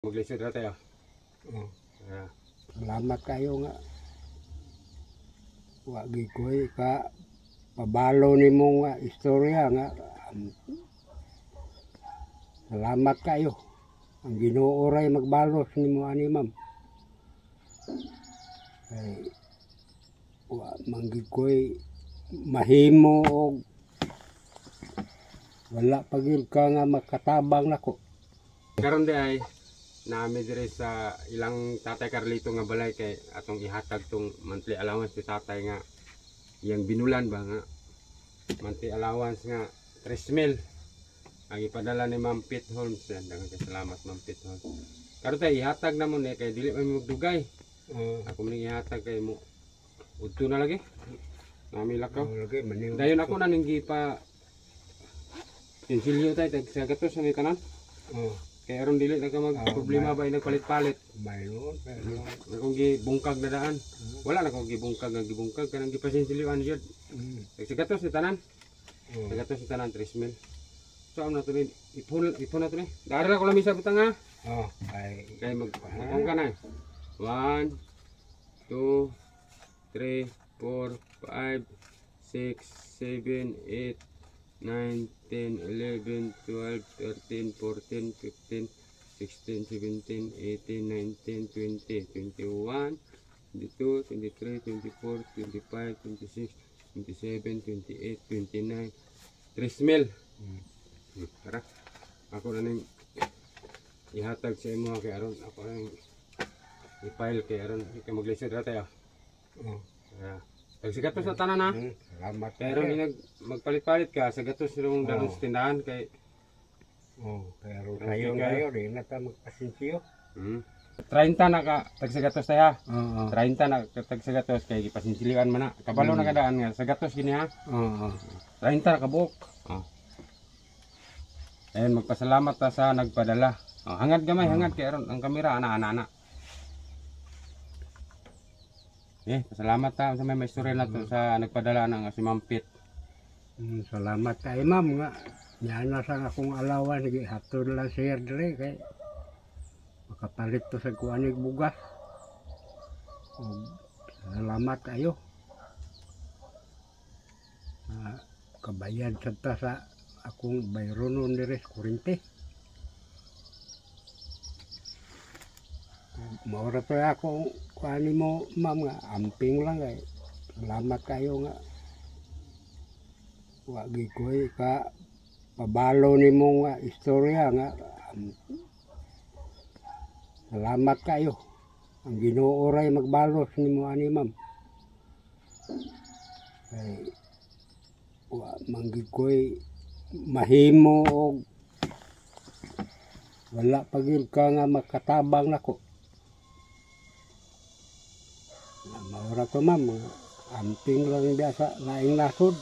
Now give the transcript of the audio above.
Maglisod na tayo. Salamat kayo nga. Wagi ko'y ka pabalo ni mo nga istorya nga. Salamat kayo. Ang Ginoo ray magbalos ni mo ani ma'am. Ay wa manggid ko'y mahimo og wala pagil ka nga makatabang nako. Karon di ay naami dire sa ilang tatay Carlito nga balay kay atong ihatag tong monthly allowance ni tatay nga iyang binulan ba nga monthly allowance nga 3,000 ang ipadala ni Ma'am Pit Holmes. Daghang salamat Ma'am Pit Holmes. Karon tay ihatag na mo ni kay dili man magdugay. Ako man ihatag kay mo udto na lagi. Nami lakaw. Dayon ako na ning gipa Insilyo tay tag sa gatos sa tanan. Kaya aron dili na ka mag-problema ba nagpalit-palit. Mayroon. Kung gibungkag na daan. Wala na kung gibungkag nga gibungkag kanang gipasinsilyoan jud. Sigatos si tanan. Sigatos si tanan 3,000. So na to ni ipon na to ni. Dara ko lang misa butang ha. Kay magpahon ka na. 1 2 3 4 5 6 7 8 9, 10, 11, 12, 13, 14, 15, 16, 17, 18, 19, 20, 21, 22, 23, 24, 25, 26, 27, 28, 29, 3,000. Tara, ako na ning ihatag sa imo kay aron ako na i-file kay aron ikaw maglisod ra tayo. Sigatos sa tanan ha. Salamat. Pero magpalit-palit ka sa gatos ng dalawang tindahan kay pero ngayon rin na ta magpasinsiyo. 30 na ka tagsagatos tayo. 30 na tagsagatos kay gipasinsilyoan man na. Kabalo na kadaan nga sa gatos gini ha. 30 na kabuok. Ayun magpasalamat ta sa nagpadala. Hangad gamay hangad kay aron ang kamera ana-ana. Salamat ta sa may istorya na to sa nagpadala ng si Ma'am Pit. Salamat kay ma'am nga. Yan na sa akong alawan hatod lang siya dire kay makapalit to sa kuanig bugas. Salamat kayo. Kabayan sa sa akong bayronon dire kurente. Maura to ako kuani mo ma'am nga amping lang kay salamat kayo nga wagi ko'y ka pabalo ni mo nga istorya nga salamat kayo. Ang Ginoo ray magbalos ni mo ani ma'am. Ay wa manggid ko'y mahimo og wala pagil ka nga makatabang nako. Maura to ma'am, amping lang biasa laing nasod.